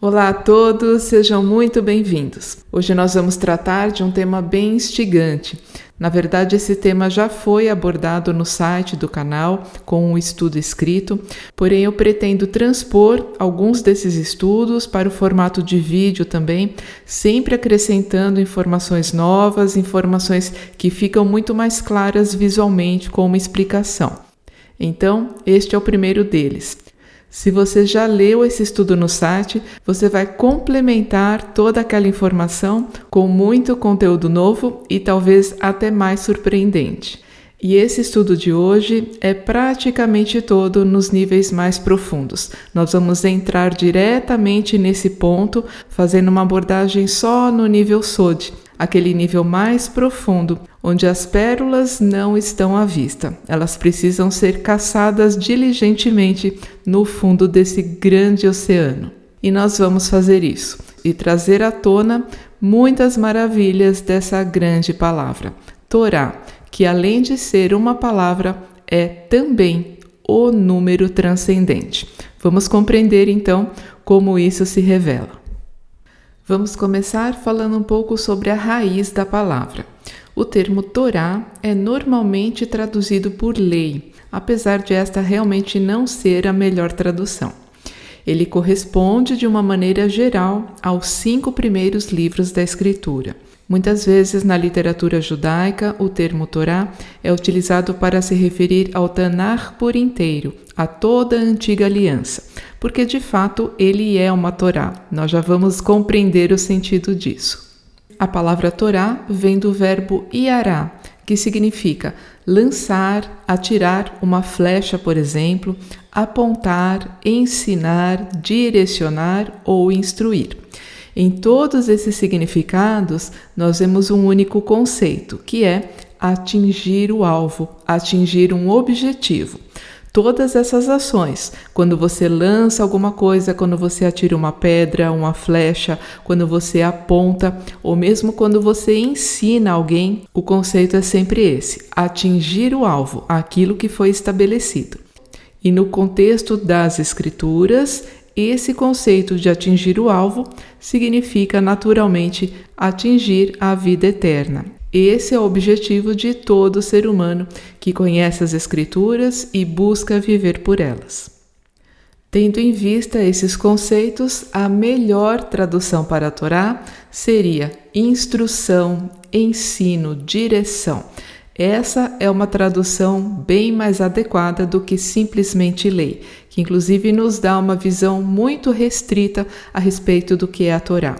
Olá a todos, sejam muito bem-vindos. Hoje nós vamos tratar de um tema bem instigante. Na verdade, esse tema já foi abordado no site do canal com um estudo escrito, porém eu pretendo transpor alguns desses estudos para o formato de vídeo também, sempre acrescentando informações novas, informações que ficam muito mais claras visualmente com uma explicação. Então, este é o primeiro deles. Se você já leu esse estudo no site, você vai complementar toda aquela informação com muito conteúdo novo e talvez até mais surpreendente. E esse estudo de hoje é praticamente todo nos níveis mais profundos. Nós vamos entrar diretamente nesse ponto, fazendo uma abordagem só no nível Sod, aquele nível mais profundo, onde as pérolas não estão à vista. Elas precisam ser caçadas diligentemente no fundo desse grande oceano. E nós vamos fazer isso e trazer à tona muitas maravilhas dessa grande palavra, Torá, que além de ser uma palavra, é também o número transcendente. Vamos compreender então como isso se revela. Vamos começar falando um pouco sobre a raiz da palavra. O termo Torá é normalmente traduzido por lei, apesar de esta realmente não ser a melhor tradução. Ele corresponde de uma maneira geral aos 5 primeiros livros da Escritura. Muitas vezes na literatura judaica, o termo Torá é utilizado para se referir ao Tanar por inteiro, a toda a antiga aliança, porque de fato ele é uma Torá. Nós já vamos compreender o sentido disso. A palavra Torá vem do verbo iará, que significa lançar, atirar uma flecha, por exemplo, apontar, ensinar, direcionar ou instruir. Em todos esses significados, nós vemos um único conceito, que é atingir o alvo, atingir um objetivo. Todas essas ações, quando você lança alguma coisa, quando você atira uma pedra, uma flecha, quando você aponta, ou mesmo quando você ensina alguém, o conceito é sempre esse: atingir o alvo, aquilo que foi estabelecido. E no contexto das Escrituras, esse conceito de atingir o alvo significa naturalmente atingir a vida eterna. Esse é o objetivo de todo ser humano que conhece as Escrituras e busca viver por elas. Tendo em vista esses conceitos, a melhor tradução para a Torá seria instrução, ensino, direção. Essa é uma tradução bem mais adequada do que simplesmente lei, que inclusive nos dá uma visão muito restrita a respeito do que é a Torá.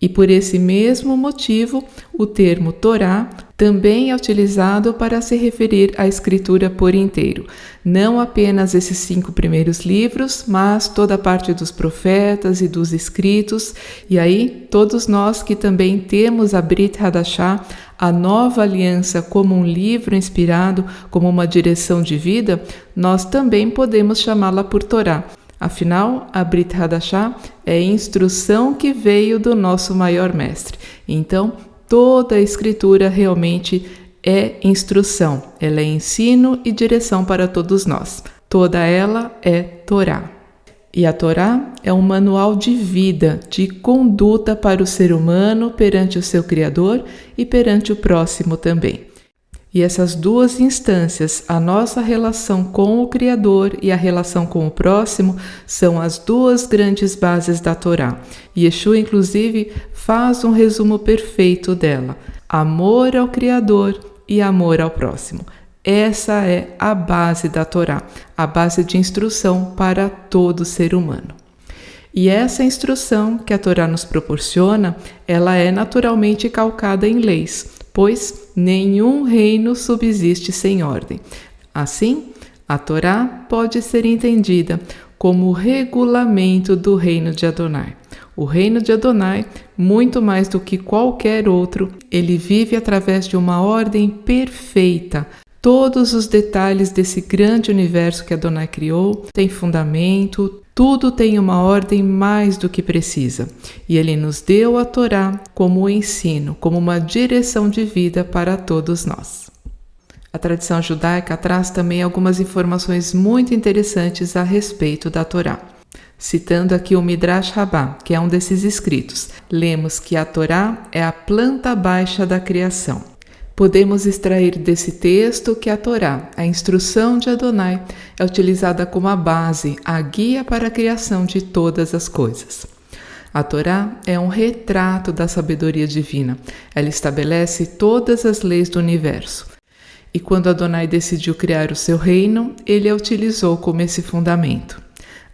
E por esse mesmo motivo, o termo Torá também é utilizado para se referir à Escritura por inteiro. Não apenas esses 5 primeiros livros, mas toda a parte dos profetas e dos escritos. E aí, todos nós que também temos a Brit Hadashah, a nova aliança, como um livro inspirado, como uma direção de vida, nós também podemos chamá-la por Torá. Afinal, a Brit Hadashah é a instrução que veio do nosso maior mestre. Então, toda a Escritura realmente é instrução, ela é ensino e direção para todos nós. Toda ela é Torá. E a Torá é um manual de vida, de conduta para o ser humano perante o seu Criador e perante o próximo também. E essas duas instâncias, a nossa relação com o Criador e a relação com o próximo, são as duas grandes bases da Torá. Yeshua, inclusive, faz um resumo perfeito dela: amor ao Criador e amor ao próximo. Essa é a base da Torá, a base de instrução para todo ser humano. E essa instrução que a Torá nos proporciona, ela é naturalmente calcada em leis, pois nenhum reino subsiste sem ordem. Assim, a Torá pode ser entendida como o regulamento do reino de Adonai. O reino de Adonai, muito mais do que qualquer outro, ele vive através de uma ordem perfeita. Todos os detalhes desse grande universo que Adonai criou têm fundamento, tudo tem uma ordem mais do que precisa. E ele nos deu a Torá como um ensino, como uma direção de vida para todos nós. A tradição judaica traz também algumas informações muito interessantes a respeito da Torá. Citando aqui o Midrash Rabbah, que é um desses escritos, lemos que a Torá é a planta baixa da criação. Podemos extrair desse texto que a Torá, a instrução de Adonai, é utilizada como a base, a guia para a criação de todas as coisas. A Torá é um retrato da sabedoria divina. Ela estabelece todas as leis do universo. E quando Adonai decidiu criar o seu reino, ele a utilizou como esse fundamento.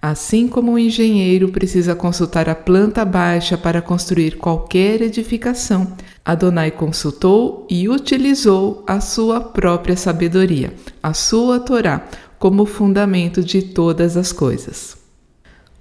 Assim como um engenheiro precisa consultar a planta baixa para construir qualquer edificação, Adonai consultou e utilizou a sua própria sabedoria, a sua Torá, como fundamento de todas as coisas.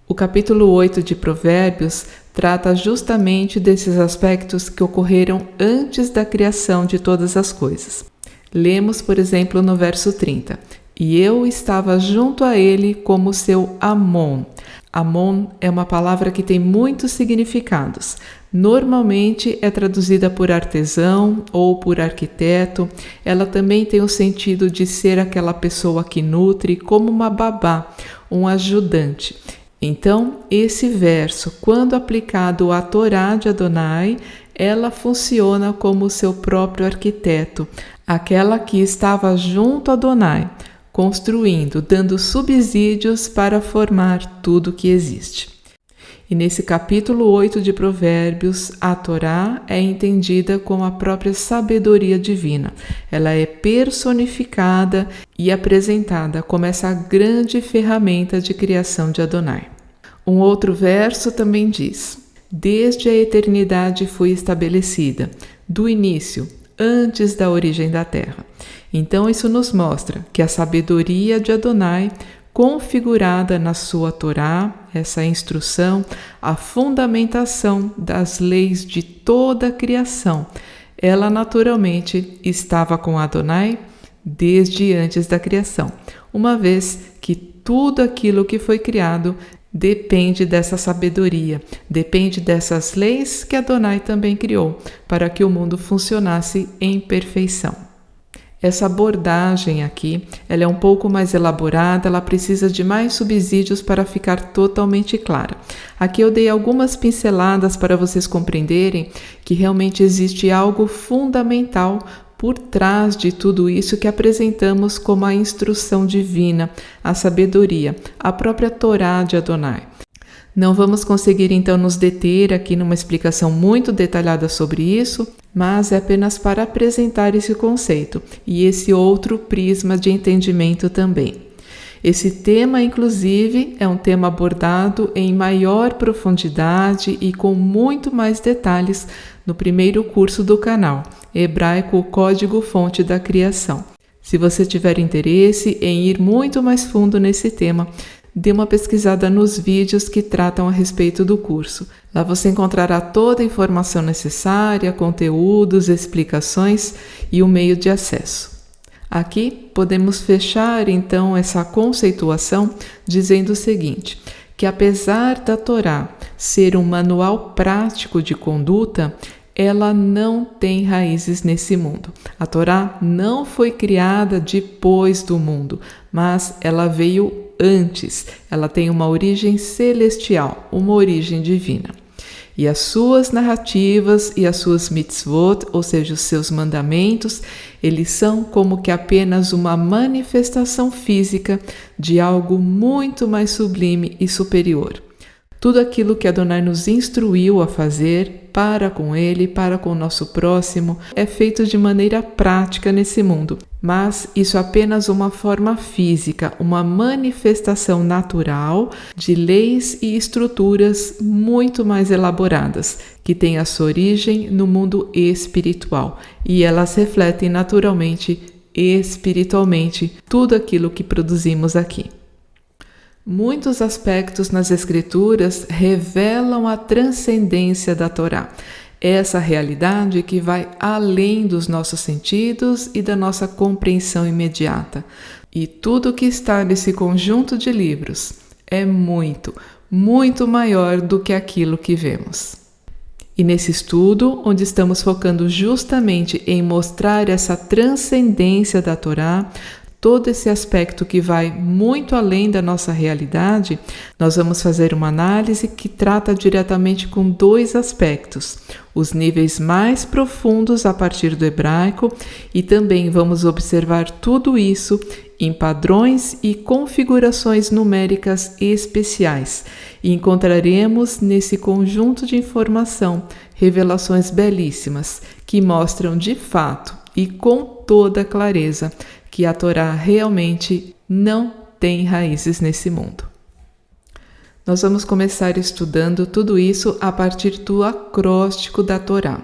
O capítulo 8 de Provérbios trata justamente desses aspectos que ocorreram antes da criação de todas as coisas. Lemos, por exemplo, no verso 30. E eu estava junto a ele como seu Amon. Amon é uma palavra que tem muitos significados. Normalmente é traduzida por artesão ou por arquiteto. Ela também tem o sentido de ser aquela pessoa que nutre, como uma babá, um ajudante. Então, esse verso, quando aplicado à Torá de Adonai, ela funciona como seu próprio arquiteto, aquela que estava junto a Adonai, construindo, dando subsídios para formar tudo que existe. E nesse capítulo 8 de Provérbios, a Torá é entendida como a própria sabedoria divina. Ela é personificada e apresentada como essa grande ferramenta de criação de Adonai. Um outro verso também diz: desde a eternidade foi estabelecida, do início, antes da origem da terra. Então isso nos mostra que a sabedoria de Adonai, configurada na sua Torá, essa instrução, a fundamentação das leis de toda a criação, ela naturalmente estava com Adonai desde antes da criação, uma vez que tudo aquilo que foi criado depende dessa sabedoria, depende dessas leis que Adonai também criou, para que o mundo funcionasse em perfeição. Essa abordagem aqui, ela é um pouco mais elaborada, ela precisa de mais subsídios para ficar totalmente clara. Aqui eu dei algumas pinceladas para vocês compreenderem que realmente existe algo fundamental por trás de tudo isso que apresentamos como a instrução divina, a sabedoria, a própria Torá de Adonai. Não vamos conseguir então nos deter aqui numa explicação muito detalhada sobre isso, mas é apenas para apresentar esse conceito e esse outro prisma de entendimento também. Esse tema, inclusive, é um tema abordado em maior profundidade e com muito mais detalhes no primeiro curso do canal, Hebraico, o Código-Fonte da Criação. Se você tiver interesse em ir muito mais fundo nesse tema, dê uma pesquisada nos vídeos que tratam a respeito do curso. Lá você encontrará toda a informação necessária, conteúdos, explicações e o meio de acesso. Aqui podemos fechar então essa conceituação dizendo o seguinte, que apesar da Torá ser um manual prático de conduta, ela não tem raízes nesse mundo. A Torá não foi criada depois do mundo, mas ela veio antes. Ela tem uma origem celestial, uma origem divina. E as suas narrativas e as suas mitzvot, ou seja, os seus mandamentos, eles são como que apenas uma manifestação física de algo muito mais sublime e superior. Tudo aquilo que Adonai nos instruiu a fazer para com ele, para com o nosso próximo, é feito de maneira prática nesse mundo. Mas isso é apenas uma forma física, uma manifestação natural de leis e estruturas muito mais elaboradas, que têm a sua origem no mundo espiritual. E elas refletem naturalmente, espiritualmente, tudo aquilo que produzimos aqui. Muitos aspectos nas Escrituras revelam a transcendência da Torá, essa realidade que vai além dos nossos sentidos e da nossa compreensão imediata. E tudo que está nesse conjunto de livros é muito, muito maior do que aquilo que vemos. E nesse estudo, onde estamos focando justamente em mostrar essa transcendência da Torá, todo esse aspecto que vai muito além da nossa realidade, nós vamos fazer uma análise que trata diretamente com dois aspectos: os níveis mais profundos a partir do hebraico, e também vamos observar tudo isso em padrões e configurações numéricas especiais. E encontraremos nesse conjunto de informação revelações belíssimas que mostram de fato e com toda clareza que a Torá realmente não tem raízes nesse mundo. Nós vamos começar estudando tudo isso a partir do acróstico da Torá.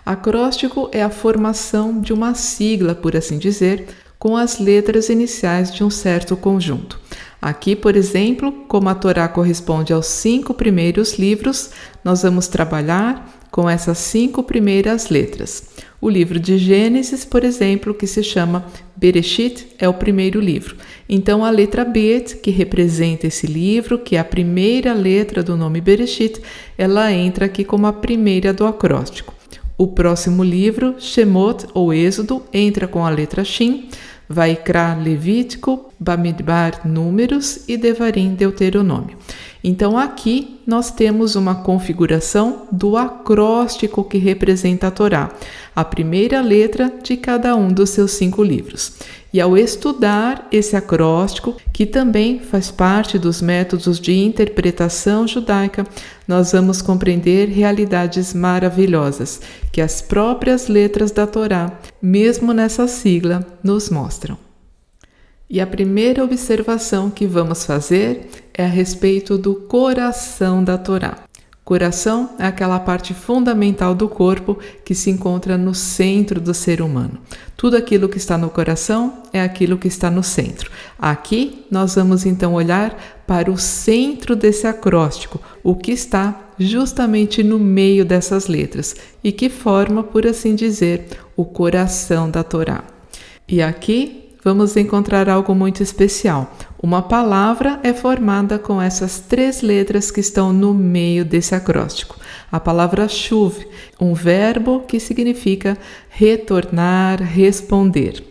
Acróstico é a formação de uma sigla, por assim dizer, com as letras iniciais de um certo conjunto. Aqui, por exemplo, como a Torá corresponde aos 5 primeiros livros, nós vamos trabalhar com essas 5 primeiras letras. O livro de Gênesis, por exemplo, que se chama Bereshit, é o primeiro livro. Então, a letra Bet, que representa esse livro, que é a primeira letra do nome Bereshit, ela entra aqui como a primeira do acróstico. O próximo livro, Shemot, ou Êxodo, entra com a letra Shin, Vaikra, Levítico, Bamidbar, Números e Devarim, Deuteronômio. Então aqui nós temos uma configuração do acróstico que representa a Torá, a primeira letra de cada um dos seus 5 livros. E ao estudar esse acróstico, que também faz parte dos métodos de interpretação judaica, nós vamos compreender realidades maravilhosas que as próprias letras da Torá, mesmo nessa sigla, nos mostram. E a primeira observação que vamos fazer é a respeito do coração da Torá. Coração é aquela parte fundamental do corpo que se encontra no centro do ser humano. Tudo aquilo que está no coração é aquilo que está no centro. Aqui nós vamos então olhar para o centro desse acróstico, o que está justamente no meio dessas letras e que forma, por assim dizer, o coração da Torá. E aqui vamos encontrar algo muito especial. Uma palavra é formada com essas 3 letras que estão no meio desse acróstico. A palavra shuv, um verbo que significa retornar, responder.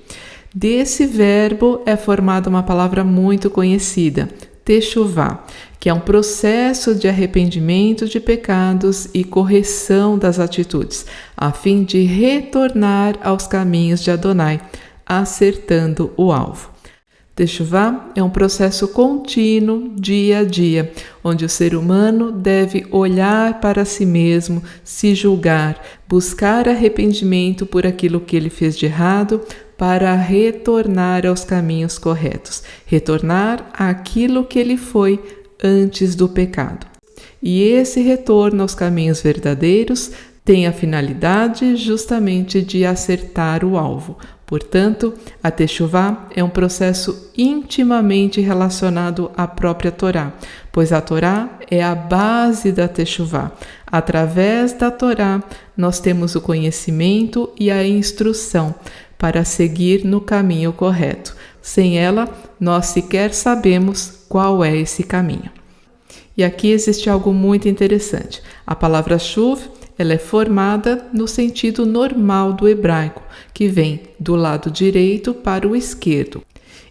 Desse verbo é formada uma palavra muito conhecida, teshuvá, que é um processo de arrependimento de pecados e correção das atitudes, a fim de retornar aos caminhos de Adonai, acertando o alvo. Teshuvá é um processo contínuo, dia a dia, onde o ser humano deve olhar para si mesmo, se julgar, buscar arrependimento por aquilo que ele fez de errado, para retornar aos caminhos corretos, retornar àquilo que ele foi antes do pecado. E esse retorno aos caminhos verdadeiros tem a finalidade justamente de acertar o alvo. Portanto, a Teshuvá é um processo intimamente relacionado à própria Torá, pois a Torá é a base da Teshuvá. Através da Torá, nós temos o conhecimento e a instrução para seguir no caminho correto. Sem ela, nós sequer sabemos qual é esse caminho. E aqui existe algo muito interessante. A palavra shuv, ela é formada no sentido normal do hebraico, que vem do lado direito para o esquerdo.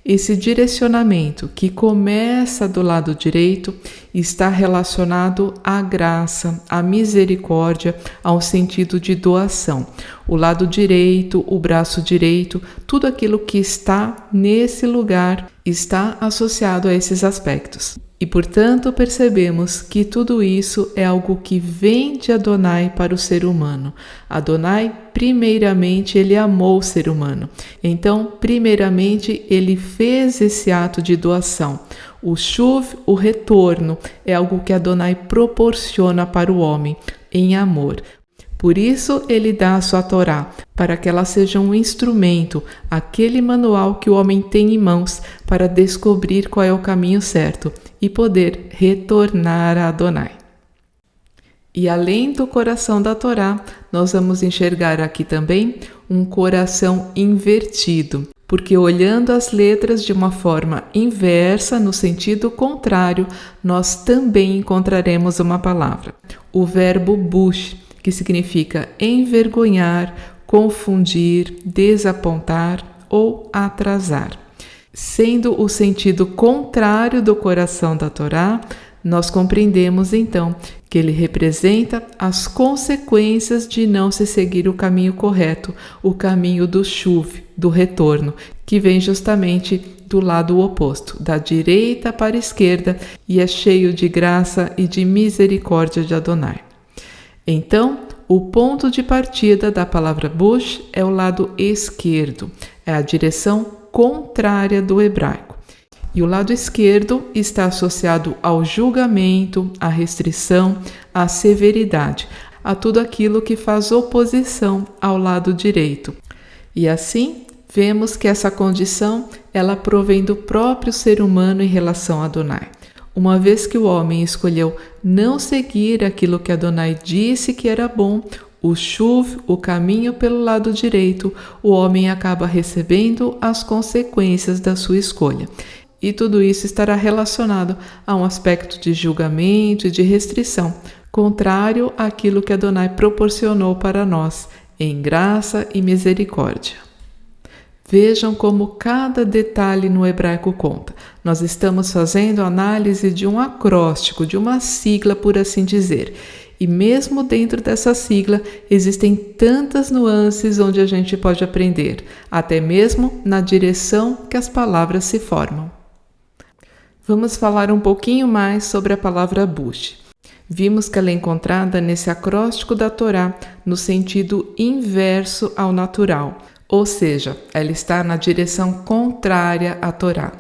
Esse direcionamento que começa do lado direito está relacionado à graça, à misericórdia, ao sentido de doação. O lado direito, o braço direito, tudo aquilo que está nesse lugar está associado a esses aspectos. E, portanto, percebemos que tudo isso é algo que vem de Adonai para o ser humano. Adonai, primeiramente, ele amou o ser humano. Então, primeiramente, ele fez esse ato de doação. O shuv, o retorno, é algo que Adonai proporciona para o homem em amor. Por isso, ele dá a sua Torá, para que ela seja um instrumento, aquele manual que o homem tem em mãos para descobrir qual é o caminho certo e poder retornar a Adonai. E além do coração da Torá, nós vamos enxergar aqui também um coração invertido, porque olhando as letras de uma forma inversa, no sentido contrário, nós também encontraremos uma palavra, o verbo bush, que significa envergonhar, confundir, desapontar ou atrasar. Sendo o sentido contrário do coração da Torá, nós compreendemos então que ele representa as consequências de não se seguir o caminho correto, o caminho do chuv, do retorno, que vem justamente do lado oposto, da direita para a esquerda, e é cheio de graça e de misericórdia de Adonai. Então, o ponto de partida da palavra bush é o lado esquerdo, é a direção contrária do hebraico. E o lado esquerdo está associado ao julgamento, à restrição, à severidade, a tudo aquilo que faz oposição ao lado direito. E assim, vemos que essa condição, ela provém do próprio ser humano em relação a Adonai. Uma vez que o homem escolheu não seguir aquilo que Adonai disse que era bom, o chuv, o caminho pelo lado direito, o homem acaba recebendo as consequências da sua escolha. E tudo isso estará relacionado a um aspecto de julgamento e de restrição, contrário àquilo que Adonai proporcionou para nós, em graça e misericórdia. Vejam como cada detalhe no hebraico conta. Nós estamos fazendo análise de um acróstico, de uma sigla, por assim dizer. E mesmo dentro dessa sigla, existem tantas nuances onde a gente pode aprender, até mesmo na direção que as palavras se formam. Vamos falar um pouquinho mais sobre a palavra bush. Vimos que ela é encontrada nesse acróstico da Torá no sentido inverso ao natural, ou seja, ela está na direção contrária à Torá.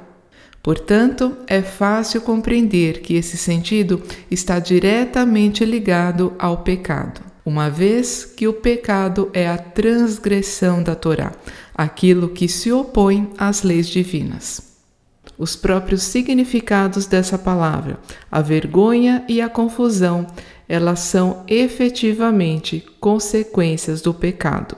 Portanto, é fácil compreender que esse sentido está diretamente ligado ao pecado, uma vez que o pecado é a transgressão da Torá, aquilo que se opõe às leis divinas. Os próprios significados dessa palavra, a vergonha e a confusão, elas são efetivamente consequências do pecado.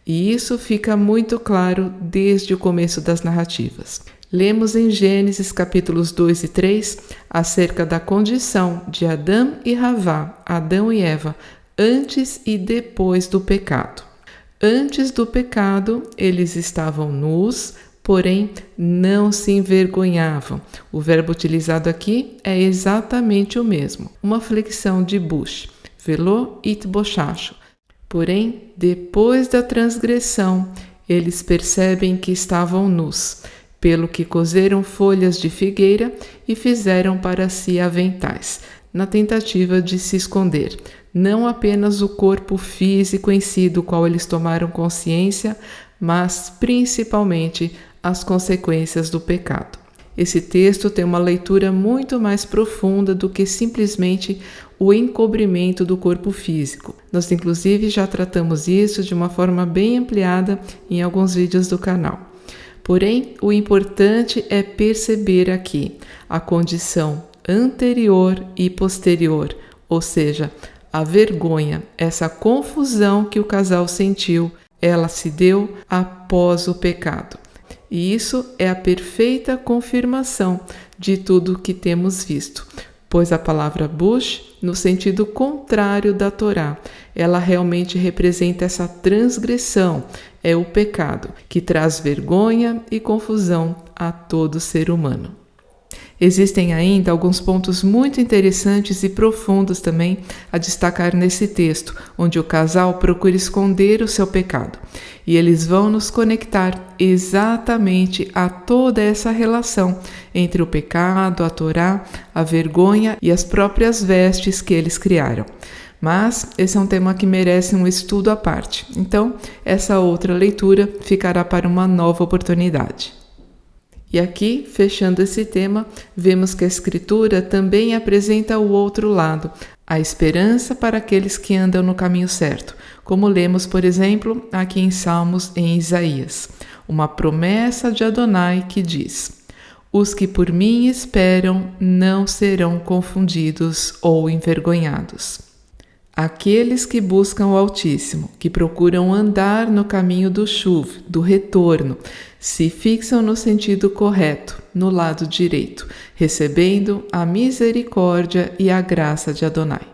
E isso fica muito claro desde o começo das narrativas. Lemos em Gênesis capítulos 2 e 3 acerca da condição de Adão e Havá, Adão e Eva, antes e depois do pecado. Antes do pecado, eles estavam nus, porém não se envergonhavam. O verbo utilizado aqui é exatamente o mesmo, uma flexão de bush, velô itbochacho. Porém, depois da transgressão, eles percebem que estavam nus, pelo que coseram folhas de figueira e fizeram para si aventais, na tentativa de se esconder. Não apenas o corpo físico em si do qual eles tomaram consciência, mas principalmente as consequências do pecado. Esse texto tem uma leitura muito mais profunda do que simplesmente o encobrimento do corpo físico. Nós, inclusive, já tratamos isso de uma forma bem ampliada em alguns vídeos do canal. Porém, o importante é perceber aqui a condição anterior e posterior, ou seja, a vergonha, essa confusão que o casal sentiu, ela se deu após o pecado. E isso é a perfeita confirmação de tudo que temos visto, pois a palavra bush, no sentido contrário da Torá, ela realmente representa essa transgressão, é o pecado, que traz vergonha e confusão a todo ser humano. Existem ainda alguns pontos muito interessantes e profundos também a destacar nesse texto, onde o casal procura esconder o seu pecado. E eles vão nos conectar exatamente a toda essa relação entre o pecado, a Torá, a vergonha e as próprias vestes que eles criaram. Mas esse é um tema que merece um estudo à parte. Então, essa outra leitura ficará para uma nova oportunidade. E aqui, fechando esse tema, vemos que a Escritura também apresenta o outro lado, a esperança para aqueles que andam no caminho certo, como lemos, por exemplo, aqui em Salmos, em Isaías, uma promessa de Adonai que diz: os que por mim esperam não serão confundidos ou envergonhados. Aqueles que buscam o Altíssimo, que procuram andar no caminho do chuv, do retorno, se fixam no sentido correto, no lado direito, recebendo a misericórdia e a graça de Adonai.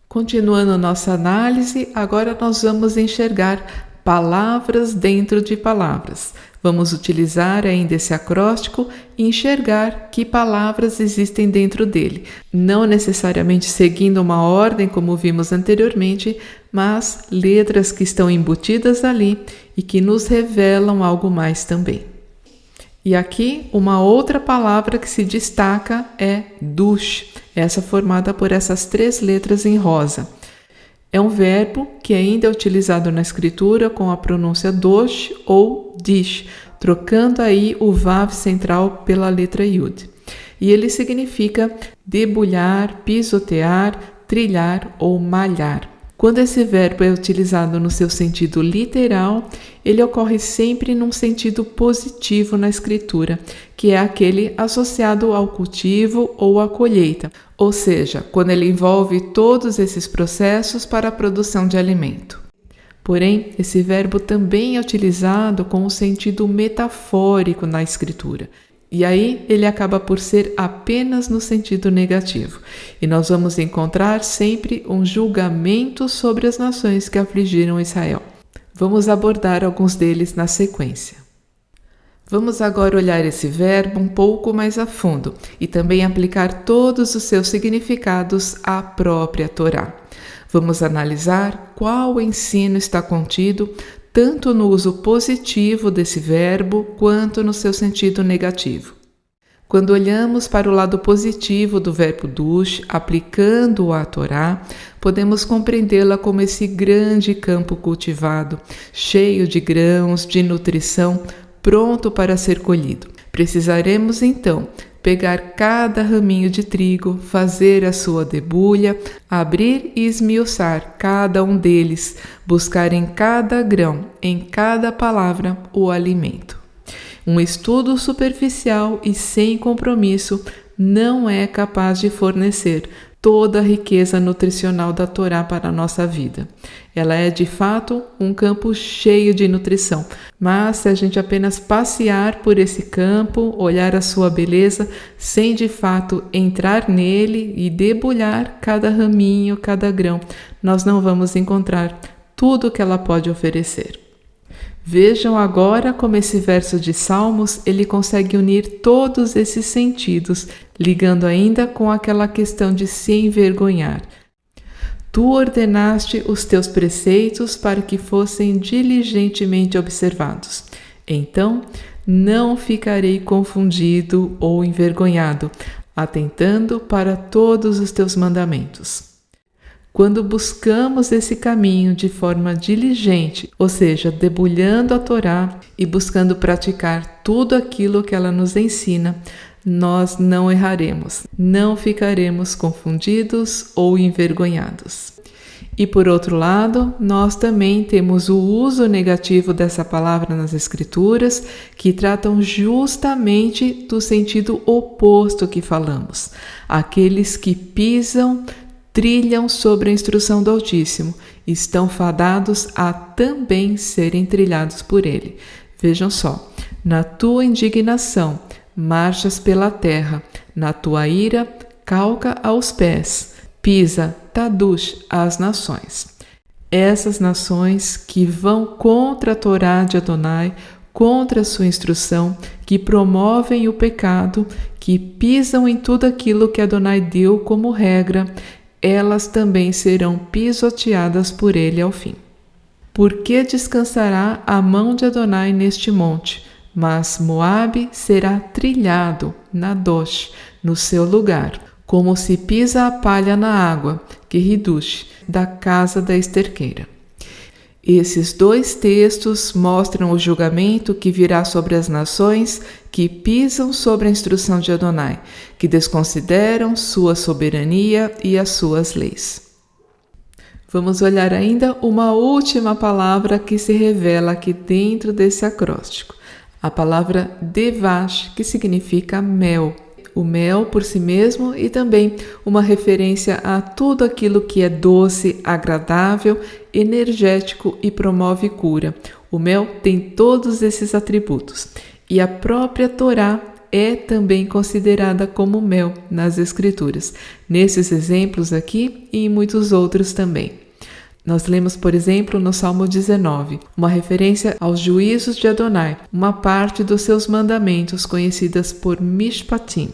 Continuando nossa análise, agora nós vamos enxergar palavras dentro de palavras. Vamos utilizar ainda esse acróstico e enxergar que palavras existem dentro dele, não necessariamente seguindo uma ordem como vimos anteriormente, mas letras que estão embutidas ali e que nos revelam algo mais também. E aqui uma outra palavra que se destaca é dush, essa formada por essas 3 letras em rosa. É um verbo que ainda é utilizado na escritura com a pronúncia dosh ou dish, trocando aí o vav central pela letra yud. E ele significa debulhar, pisotear, trilhar ou malhar. Quando esse verbo é utilizado no seu sentido literal, ele ocorre sempre num sentido positivo na escritura, que é aquele associado ao cultivo ou à colheita, ou seja, quando ele envolve todos esses processos para a produção de alimento. Porém, esse verbo também é utilizado com um sentido metafórico na escritura. E aí ele acaba por ser apenas no sentido negativo. E nós vamos encontrar sempre um julgamento sobre as nações que afligiram Israel. Vamos abordar alguns deles na sequência. Vamos agora olhar esse verbo um pouco mais a fundo e também aplicar todos os seus significados à própria Torá. Vamos analisar qual ensino está contido tanto no uso positivo desse verbo quanto no seu sentido negativo. Quando olhamos para o lado positivo do verbo dush, aplicando-o à Torá, podemos compreendê-la como esse grande campo cultivado, cheio de grãos, de nutrição, pronto para ser colhido. Precisaremos, então, pegar cada raminho de trigo, fazer a sua debulha, abrir e esmiuçar cada um deles, buscar em cada grão, em cada palavra, o alimento. Um estudo superficial e sem compromisso não é capaz de fornecer toda a riqueza nutricional da Torá para a nossa vida. Ela é, de fato, um campo cheio de nutrição, mas se a gente apenas passear por esse campo, olhar a sua beleza, sem de fato entrar nele e debulhar cada raminho, cada grão, nós não vamos encontrar tudo o que ela pode oferecer. Vejam agora como esse verso de Salmos ele consegue unir todos esses sentidos, ligando ainda com aquela questão de se envergonhar. Tu ordenaste os teus preceitos para que fossem diligentemente observados. Então, não ficarei confundido ou envergonhado, atentando para todos os teus mandamentos. Quando buscamos esse caminho de forma diligente, ou seja, debulhando a Torá e buscando praticar tudo aquilo que ela nos ensina, nós não erraremos, não ficaremos confundidos ou envergonhados. E por outro lado, nós também temos o uso negativo dessa palavra nas Escrituras, que tratam justamente do sentido oposto que falamos. Aqueles que pisam, trilham sobre a instrução do Altíssimo, estão fadados a também serem trilhados por ele. Vejam só, na tua indignação, marchas pela terra, na tua ira, calca aos pés, pisa, tadush, as nações. Essas nações que vão contra a Torá de Adonai, contra a sua instrução, que promovem o pecado, que pisam em tudo aquilo que Adonai deu como regra, elas também serão pisoteadas por ele ao fim. Porque descansará a mão de Adonai neste monte, mas Moabe será trilhado, Nadosh, no seu lugar, como se pisa a palha na água, que Hidush, da casa da esterqueira. Esses dois textos mostram o julgamento que virá sobre as nações que pisam sobre a instrução de Adonai, que desconsideram sua soberania e as suas leis. Vamos olhar ainda uma última palavra que se revela aqui dentro desse acróstico. A palavra devash, que significa mel. O mel por si mesmo e também uma referência a tudo aquilo que é doce, agradável, energético e promove cura. O mel tem todos esses atributos. E a própria Torá é também considerada como mel nas Escrituras, nesses exemplos aqui e em muitos outros também. Nós lemos, por exemplo, no Salmo 19, uma referência aos juízos de Adonai, uma parte dos seus mandamentos conhecidas por Mishpatim.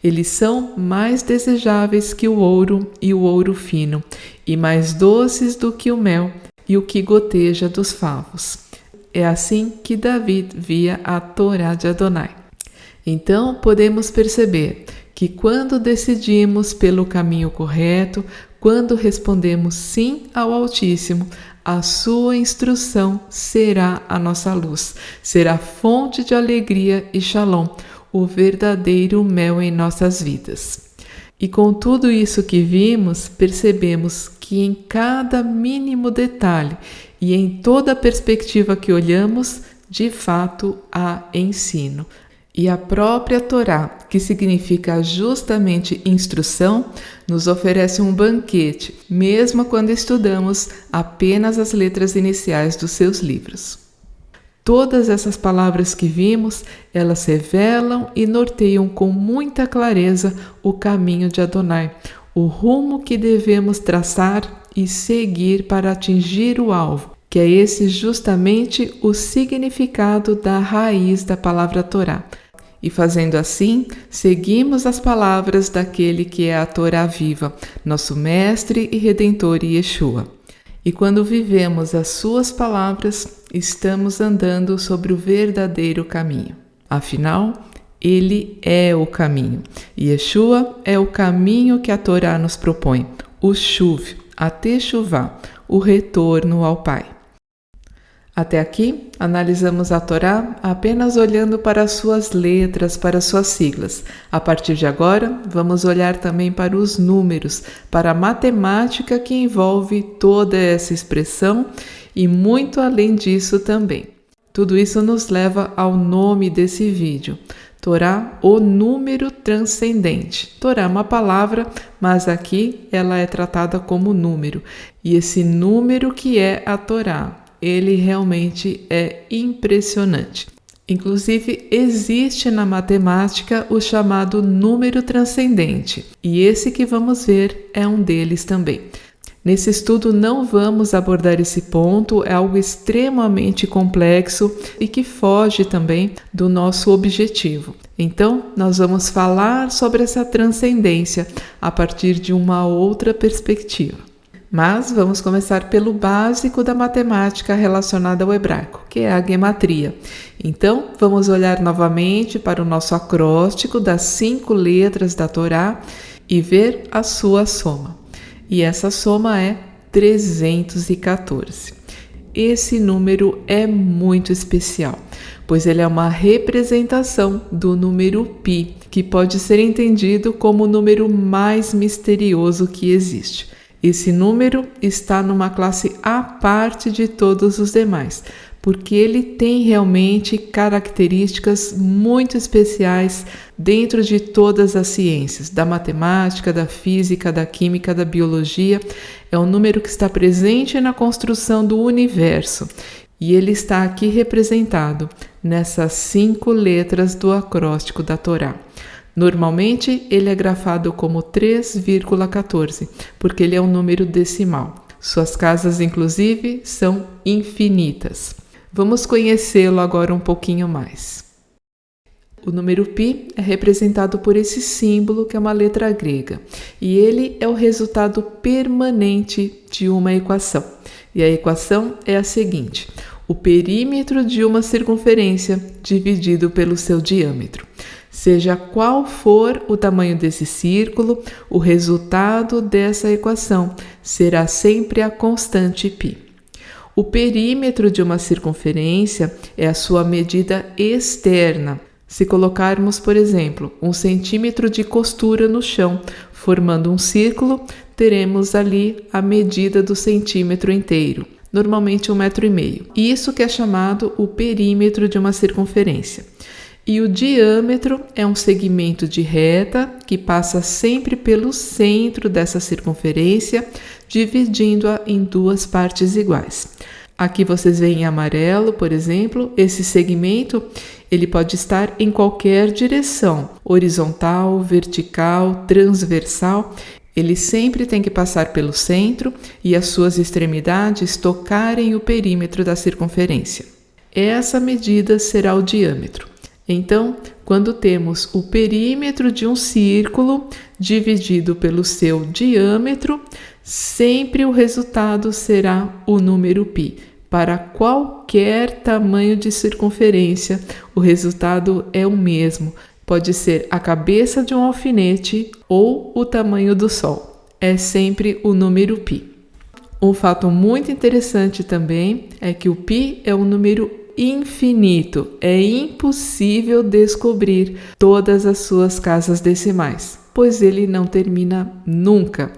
Eles são mais desejáveis que o ouro e o ouro fino, e mais doces do que o mel e o que goteja dos favos. É assim que Davi via a Torá de Adonai. Então, podemos perceber que quando decidimos pelo caminho correto, quando respondemos sim ao Altíssimo, a sua instrução será a nossa luz, será fonte de alegria e shalom, o verdadeiro mel em nossas vidas. E com tudo isso que vimos, percebemos que em cada mínimo detalhe e em toda perspectiva que olhamos, de fato há ensino. E a própria Torá, que significa justamente instrução, nos oferece um banquete, mesmo quando estudamos apenas as letras iniciais dos seus livros. Todas essas palavras que vimos, elas revelam e norteiam com muita clareza o caminho de Adonai, o rumo que devemos traçar e seguir para atingir o alvo, que é esse justamente o significado da raiz da palavra Torá. E fazendo assim, seguimos as palavras daquele que é a Torá viva, nosso Mestre e Redentor Yeshua. E quando vivemos as suas palavras, estamos andando sobre o verdadeiro caminho. Afinal, ele é o caminho. Yeshua é o caminho que a Torá nos propõe, o Shuv, a Teshuvá, o retorno ao Pai. Até aqui, analisamos a Torá apenas olhando para as suas letras, para as suas siglas. A partir de agora, vamos olhar também para os números, para a matemática que envolve toda essa expressão e muito além disso também. Tudo isso nos leva ao nome desse vídeo. Torá, o número transcendente. Torá é uma palavra, mas aqui ela é tratada como número. E esse número que é a Torá, ele realmente é impressionante. Inclusive, existe na matemática o chamado número transcendente, e esse que vamos ver é um deles também. Nesse estudo não vamos abordar esse ponto, é algo extremamente complexo e que foge também do nosso objetivo. Então, nós vamos falar sobre essa transcendência a partir de uma outra perspectiva. Mas vamos começar pelo básico da matemática relacionada ao hebraico, que é a gematria. Então, vamos olhar novamente para o nosso acróstico das 5 letras da Torá e ver a sua soma. E essa soma é 314. Esse número é muito especial, pois ele é uma representação do número Pi, que pode ser entendido como o número mais misterioso que existe. Esse número está numa classe à parte de todos os demais, porque ele tem realmente características muito especiais dentro de todas as ciências, da matemática, da física, da química, da biologia. É um número que está presente na construção do universo e ele está aqui representado nessas 5 letras do acróstico da Torá. Normalmente, ele é grafado como 3,14, porque ele é um número decimal. Suas casas, inclusive, são infinitas. Vamos conhecê-lo agora um pouquinho mais. O número Pi é representado por esse símbolo, que é uma letra grega, e ele é o resultado permanente de uma equação. E a equação é a seguinte: o perímetro de uma circunferência dividido pelo seu diâmetro. Seja qual for o tamanho desse círculo, o resultado dessa equação será sempre a constante π. O perímetro de uma circunferência é a sua medida externa. Se colocarmos, por exemplo, 1 centímetro de costura no chão, formando um círculo, teremos ali a medida do centímetro inteiro, normalmente 1,5 m. Isso que é chamado o perímetro de uma circunferência. E o diâmetro é um segmento de reta que passa sempre pelo centro dessa circunferência, dividindo-a em 2 partes iguais. Aqui vocês veem em amarelo, por exemplo, esse segmento ele pode estar em qualquer direção, horizontal, vertical, transversal. Ele sempre tem que passar pelo centro e as suas extremidades tocarem o perímetro da circunferência. Essa medida será o diâmetro. Então, quando temos o perímetro de um círculo dividido pelo seu diâmetro, sempre o resultado será o número π. Para qualquer tamanho de circunferência, o resultado é o mesmo. Pode ser a cabeça de um alfinete ou o tamanho do Sol. É sempre o número π. Um fato muito interessante também é que o π é um número infinito. É impossível descobrir todas as suas casas decimais, pois ele não termina nunca.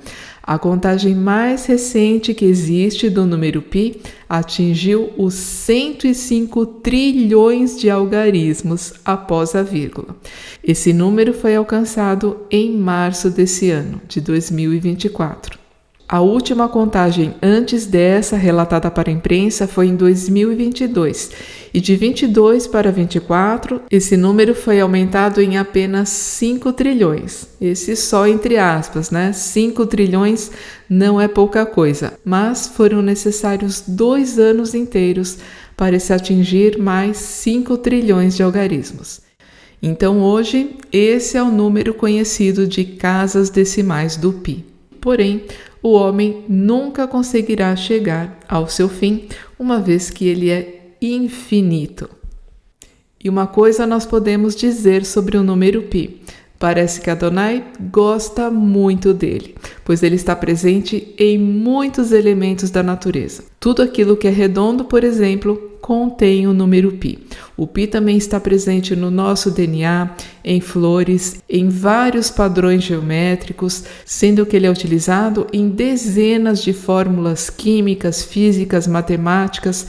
A contagem mais recente que existe do número π atingiu os 105 trilhões de algarismos após a vírgula. Esse número foi alcançado em março desse ano, de 2024. A última contagem antes dessa, relatada para a imprensa, foi em 2022, e de 22 para 24, esse número foi aumentado em apenas 5 trilhões. Esse só entre aspas, né? 5 trilhões não é pouca coisa, mas foram necessários 2 anos inteiros para se atingir mais 5 trilhões de algarismos. Então hoje, esse é o número conhecido de casas decimais do π. Porém, o homem nunca conseguirá chegar ao seu fim, uma vez que ele é infinito. E uma coisa nós podemos dizer sobre o número π. Parece que Adonai gosta muito dele, pois ele está presente em muitos elementos da natureza. Tudo aquilo que é redondo, por exemplo, contém o número π. O π também está presente no nosso DNA, em flores, em vários padrões geométricos, sendo que ele é utilizado em dezenas de fórmulas químicas, físicas, matemáticas.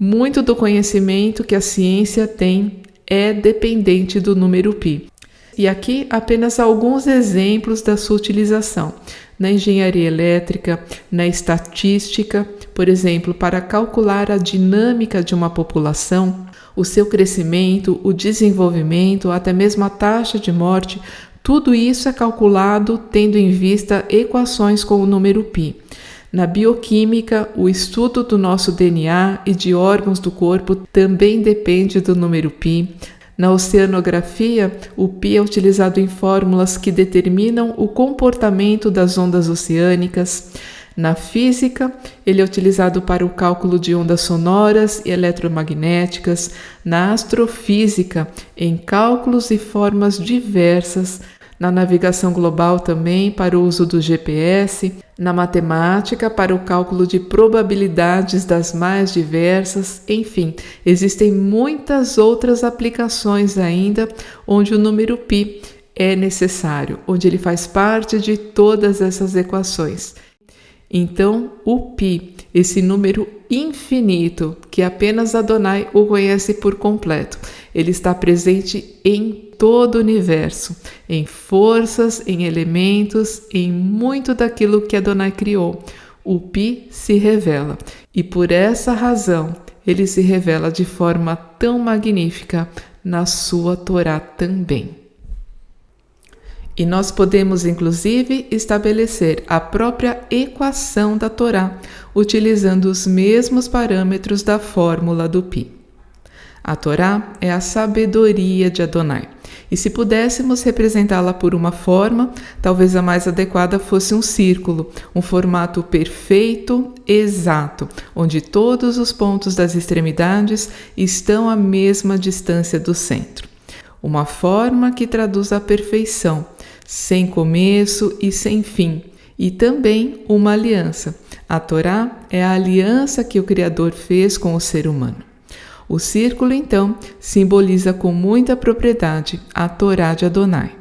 Muito do conhecimento que a ciência tem é dependente do número π. E aqui apenas alguns exemplos da sua utilização. Na engenharia elétrica, na estatística, por exemplo, para calcular a dinâmica de uma população, o seu crescimento, o desenvolvimento, até mesmo a taxa de morte, tudo isso é calculado tendo em vista equações com o número π. Na bioquímica, o estudo do nosso DNA e de órgãos do corpo também depende do número π. Na oceanografia, o π é utilizado em fórmulas que determinam o comportamento das ondas oceânicas. Na física, ele é utilizado para o cálculo de ondas sonoras e eletromagnéticas. Na astrofísica, em cálculos e formas diversas. Na navegação global também, para o uso do GPS. Na matemática, para o cálculo de probabilidades das mais diversas. Enfim, existem muitas outras aplicações ainda onde o número π é necessário, onde ele faz parte de todas essas equações. Então, o π, esse número infinito, que apenas Adonai o conhece por completo, ele está presente em todo o universo, em forças, em elementos, em muito daquilo que Adonai criou. O π se revela, e por essa razão ele se revela de forma tão magnífica na sua Torá também. E nós podemos, inclusive, estabelecer a própria equação da Torá, utilizando os mesmos parâmetros da fórmula do π. A Torá é a sabedoria de Adonai. E se pudéssemos representá-la por uma forma, talvez a mais adequada fosse um círculo, um formato perfeito, exato, onde todos os pontos das extremidades estão à mesma distância do centro. Uma forma que traduz a perfeição, sem começo e sem fim, e também uma aliança. A Torá é a aliança que o Criador fez com o ser humano. O círculo, então, simboliza com muita propriedade a Torá de Adonai.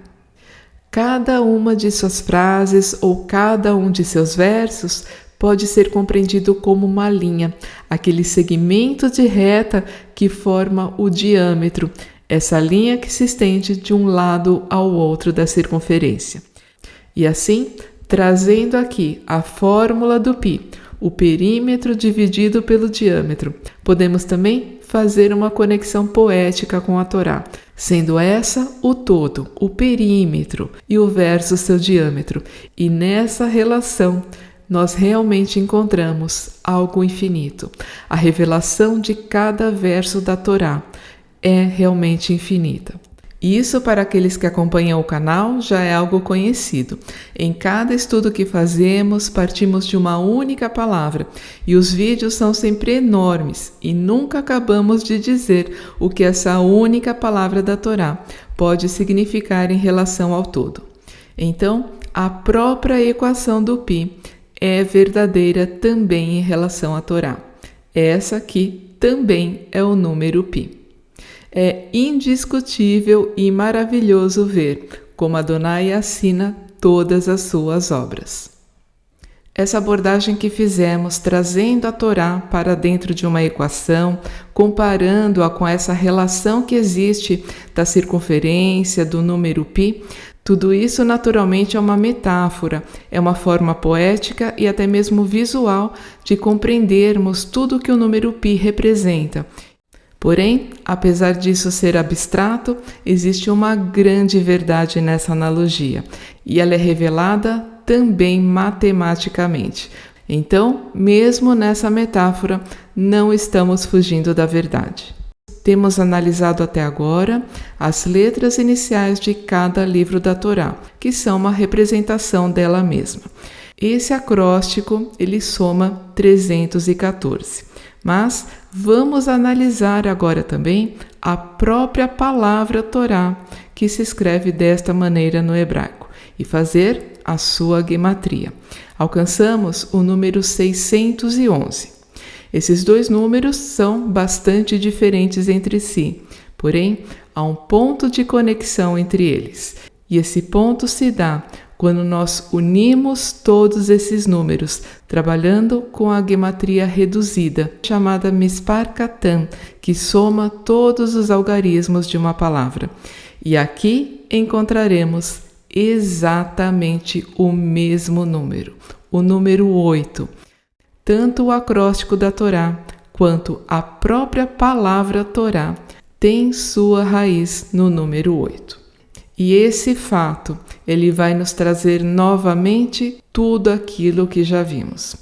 Cada uma de suas frases ou cada um de seus versos pode ser compreendido como uma linha, aquele segmento de reta que forma o diâmetro, essa linha que se estende de um lado ao outro da circunferência. E assim, trazendo aqui a fórmula do π, o perímetro dividido pelo diâmetro, podemos também fazer uma conexão poética com a Torá, sendo essa o todo, o perímetro, e o verso seu diâmetro. E nessa relação, nós realmente encontramos algo infinito. A revelação de cada verso da Torá é realmente infinita. Isso, para aqueles que acompanham o canal, já é algo conhecido. Em cada estudo que fazemos, partimos de uma única palavra, e os vídeos são sempre enormes, e nunca acabamos de dizer o que essa única palavra da Torá pode significar em relação ao todo. Então, a própria equação do Pi é verdadeira também em relação à Torá. Essa aqui também é o número Pi. É indiscutível e maravilhoso ver como Adonai assina todas as suas obras. Essa abordagem que fizemos, trazendo a Torá para dentro de uma equação, comparando-a com essa relação que existe da circunferência, do número Pi, tudo isso naturalmente é uma metáfora, é uma forma poética e até mesmo visual de compreendermos tudo que o número Pi representa. Porém, apesar disso ser abstrato, existe uma grande verdade nessa analogia, e ela é revelada também matematicamente. Então, mesmo nessa metáfora, não estamos fugindo da verdade. Temos analisado até agora as letras iniciais de cada livro da Torá, que são uma representação dela mesma. Esse acróstico, ele soma 314. Mas vamos analisar agora também a própria palavra Torá, que se escreve desta maneira no hebraico, e fazer a sua gematria. Alcançamos o número 611. Esses dois números são bastante diferentes entre si, porém há um ponto de conexão entre eles. E esse ponto se dá quando nós unimos todos esses números, trabalhando com a gematria reduzida, chamada Mispar Katan, que soma todos os algarismos de uma palavra. E aqui encontraremos exatamente o mesmo número, o número 8. Tanto o acróstico da Torá, quanto a própria palavra Torá, tem sua raiz no número 8. E esse fato, ele vai nos trazer novamente tudo aquilo que já vimos.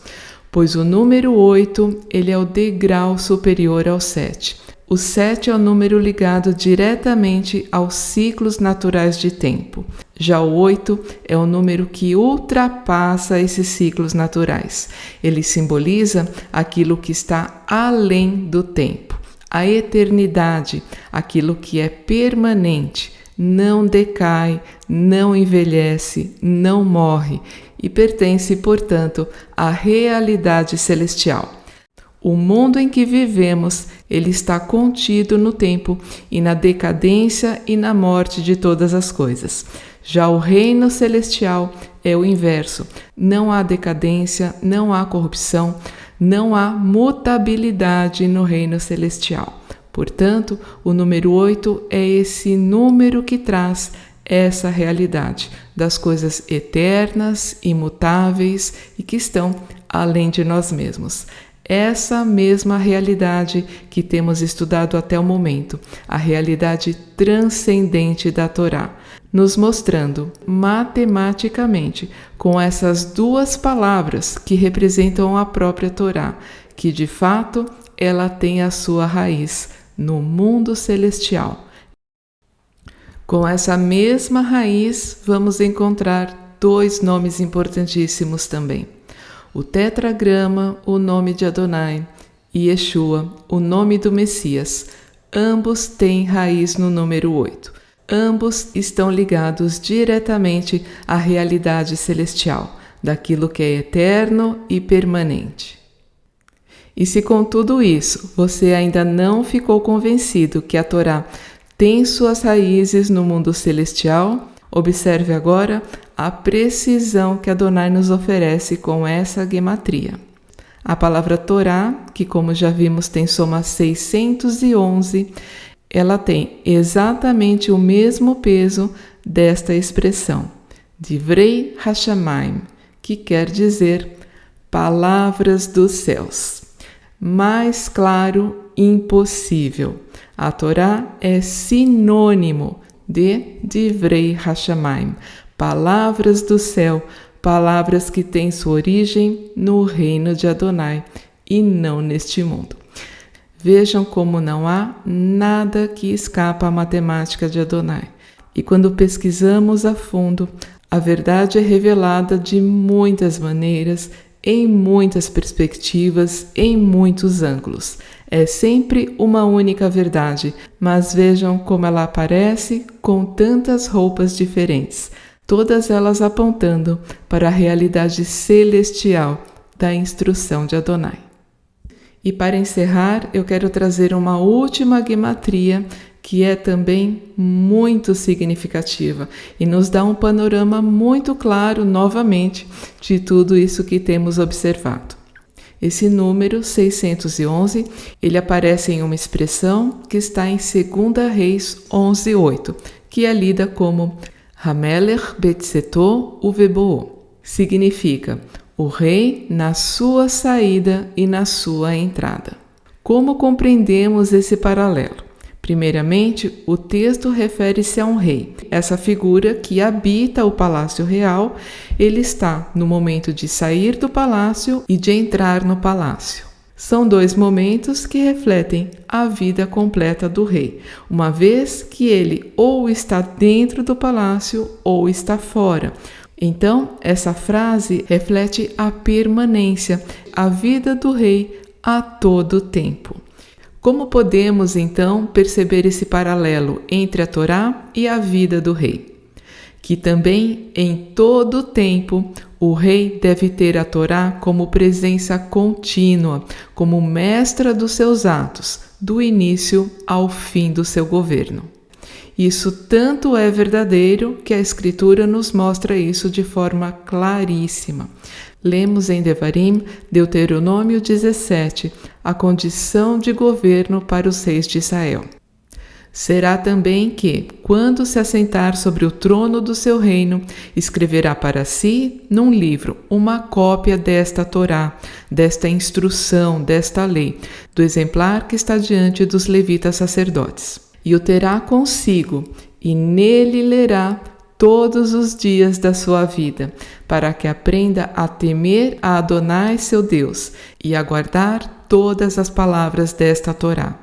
Pois o número 8, ele é o degrau superior ao 7. O 7 é o número ligado diretamente aos ciclos naturais de tempo. Já o 8 é o número que ultrapassa esses ciclos naturais. Ele simboliza aquilo que está além do tempo. A eternidade, aquilo que é permanente, não decai, não envelhece, não morre e pertence, portanto, à realidade celestial. O mundo em que vivemos, ele está contido no tempo e na decadência e na morte de todas as coisas. Já o reino celestial é o inverso. Não há decadência, não há corrupção, não há mutabilidade no reino celestial. Portanto, o número 8 é esse número que traz essa realidade das coisas eternas, imutáveis e que estão além de nós mesmos. Essa mesma realidade que temos estudado até o momento, a realidade transcendente da Torá, nos mostrando matematicamente com essas duas palavras que representam a própria Torá, que de fato ela tem a sua raiz no mundo celestial. Com essa mesma raiz, vamos encontrar dois nomes importantíssimos também. O tetragrama, o nome de Adonai, e Yeshua, o nome do Messias. Ambos têm raiz no número 8. Ambos estão ligados diretamente à realidade celestial, daquilo que é eterno e permanente. E se com tudo isso você ainda não ficou convencido que a Torá tem suas raízes no mundo celestial, observe agora a precisão que Adonai nos oferece com essa gematria. A palavra Torá, que como já vimos tem soma 611, ela tem exatamente o mesmo peso desta expressão, Divrei Hashamayim, que quer dizer palavras dos céus. mais claro impossível. A Torá é sinônimo de Divrei Hashamayim, palavras do céu, palavras que têm sua origem no reino de Adonai e não neste mundo. Vejam como não há nada que escapa à matemática de Adonai. E quando pesquisamos a fundo, a verdade é revelada de muitas maneiras, em muitas perspectivas, em muitos ângulos. É sempre uma única verdade, mas vejam como ela aparece com tantas roupas diferentes, todas elas apontando para a realidade celestial da instrução de Adonai. E para encerrar, eu quero trazer uma última gematria que é também muito significativa e nos dá um panorama muito claro, novamente, de tudo isso que temos observado. Esse número, 611, ele aparece em uma expressão que está em 2 Reis 11:8, que é lida como Hamelech betseto uveboó. Significa o rei na sua saída e na sua entrada. Como compreendemos esse paralelo? Primeiramente, o texto refere-se a um rei. Essa figura que habita o palácio real, ele está no momento de sair do palácio e de entrar no palácio. São dois momentos que refletem a vida completa do rei, uma vez que ele ou está dentro do palácio ou está fora. Então, essa frase reflete a permanência, a vida do rei a todo tempo. Como podemos, então, perceber esse paralelo entre a Torá e a vida do rei? Que também, em todo o tempo, o rei deve ter a Torá como presença contínua, como mestra dos seus atos, do início ao fim do seu governo. Isso tanto é verdadeiro que a Escritura nos mostra isso de forma claríssima. Lemos em Devarim, Deuteronômio 17, a condição de governo para os reis de Israel. Será também que, quando se assentar sobre o trono do seu reino, escreverá para si, num livro, uma cópia desta Torá, desta instrução, desta lei, do exemplar que está diante dos levitas sacerdotes. E o terá consigo, e nele lerá todos os dias da sua vida, para que aprenda a temer a Adonai seu Deus e a guardar todas as palavras desta Torá,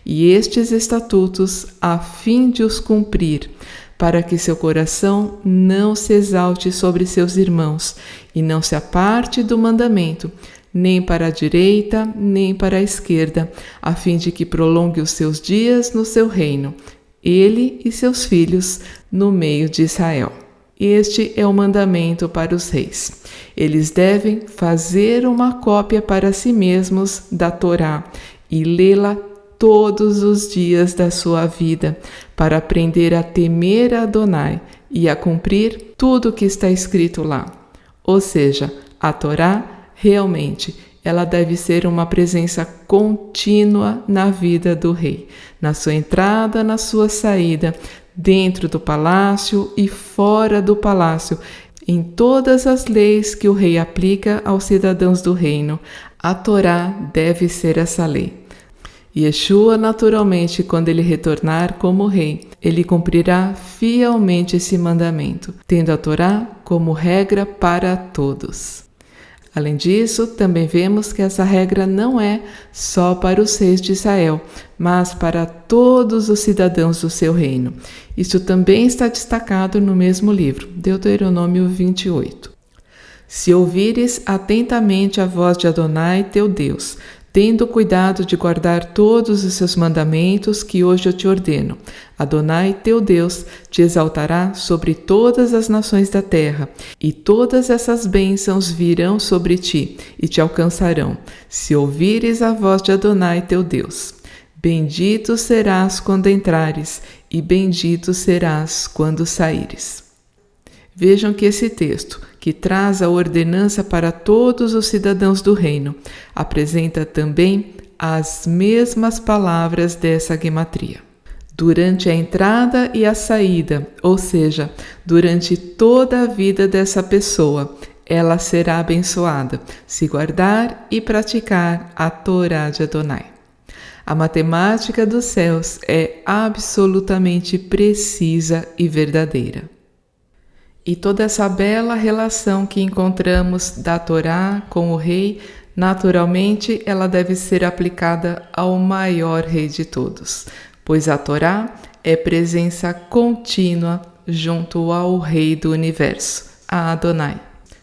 e estes estatutos a fim de os cumprir, para que seu coração não se exalte sobre seus irmãos e não se aparte do mandamento, nem para a direita, nem para a esquerda, a fim de que prolongue os seus dias no seu reino, ele e seus filhos no meio de Israel. Este é o mandamento para os reis. Eles devem fazer uma cópia para si mesmos da Torá e lê-la todos os dias da sua vida, para aprender a temer a Adonai e a cumprir tudo o que está escrito lá. Ou seja, a Torá realmente, ela deve ser uma presença contínua na vida do rei, na sua entrada, na sua saída, dentro do palácio e fora do palácio, em todas as leis que o rei aplica aos cidadãos do reino. A Torá deve ser essa lei. Yeshua, naturalmente, quando ele retornar como rei, ele cumprirá fielmente esse mandamento, tendo a Torá como regra para todos. Além disso, também vemos que essa regra não é só para os reis de Israel, mas para todos os cidadãos do seu reino. Isso também está destacado no mesmo livro, Deuteronômio 28. Se ouvires atentamente a voz de Adonai, teu Deus, tendo cuidado de guardar todos os seus mandamentos que hoje eu te ordeno, Adonai, teu Deus, te exaltará sobre todas as nações da terra, e todas essas bênçãos virão sobre ti e te alcançarão, se ouvires a voz de Adonai, teu Deus. Bendito serás quando entrares, e bendito serás quando saíres. Vejam que esse texto, que traz a ordenança para todos os cidadãos do reino, apresenta também as mesmas palavras dessa gematria. Durante a entrada e a saída, ou seja, durante toda a vida dessa pessoa, ela será abençoada, se guardar e praticar a Torá de Adonai. A matemática dos céus é absolutamente precisa e verdadeira. E toda essa bela relação que encontramos da Torá com o rei, naturalmente ela deve ser aplicada ao maior rei de todos, pois a Torá é presença contínua junto ao rei do universo, a Adonai.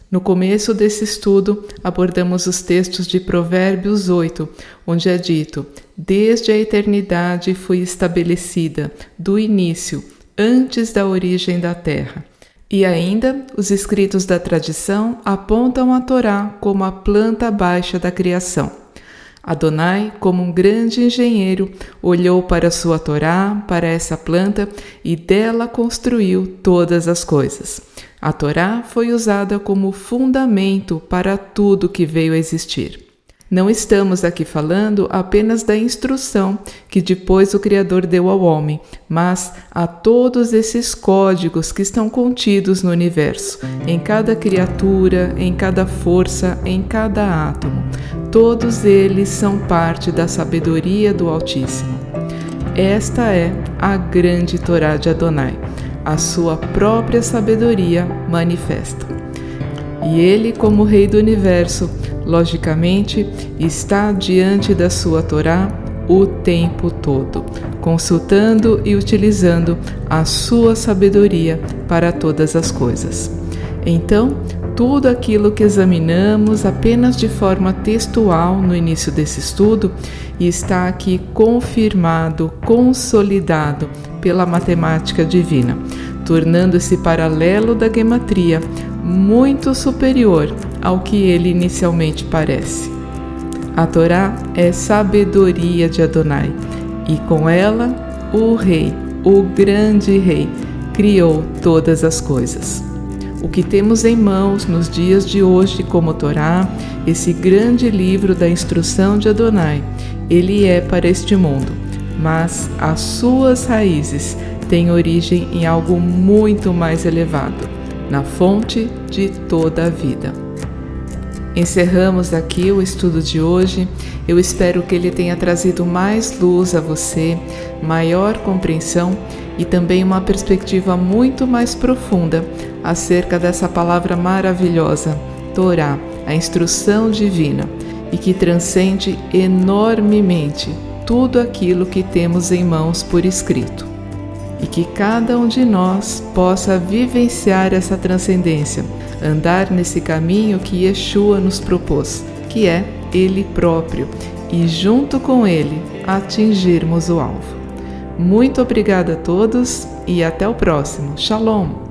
No começo desse estudo, abordamos os textos de Provérbios 8, onde é dito: desde a eternidade fui estabelecida, do início, antes da origem da terra. E ainda, os escritos da tradição apontam a Torá como a planta baixa da criação. Adonai, como um grande engenheiro, olhou para sua Torá, para essa planta, e dela construiu todas as coisas. A Torá foi usada como fundamento para tudo que veio a existir. Não estamos aqui falando apenas da instrução que depois o Criador deu ao homem, mas a todos esses códigos que estão contidos no universo, em cada criatura, em cada força, em cada átomo. Todos eles são parte da sabedoria do Altíssimo. Esta é a grande Torá de Adonai, a sua própria sabedoria manifesta. E ele, como Rei do Universo, logicamente, está diante da sua Torá o tempo todo, consultando e utilizando a sua sabedoria para todas as coisas. Então, tudo aquilo que examinamos apenas de forma textual no início desse estudo está aqui confirmado, consolidado pela matemática divina, tornando esse paralelo da gematria muito superior ao que ele inicialmente parece. A Torá é sabedoria de Adonai, e com ela o Rei, o grande Rei, criou todas as coisas. O que temos em mãos nos dias de hoje como Torá, esse grande livro da instrução de Adonai, ele é para este mundo, mas as suas raízes têm origem em algo muito mais elevado, na fonte de toda a vida. Encerramos aqui o estudo de hoje. Eu espero que ele tenha trazido mais luz a você, maior compreensão e também uma perspectiva muito mais profunda acerca dessa palavra maravilhosa, Torá, a instrução divina, e que transcende enormemente tudo aquilo que temos em mãos por escrito. E que cada um de nós possa vivenciar essa transcendência, andar nesse caminho que Yeshua nos propôs, que é Ele próprio, e junto com Ele atingirmos o alvo. Muito obrigada a todos e até o próximo. Shalom!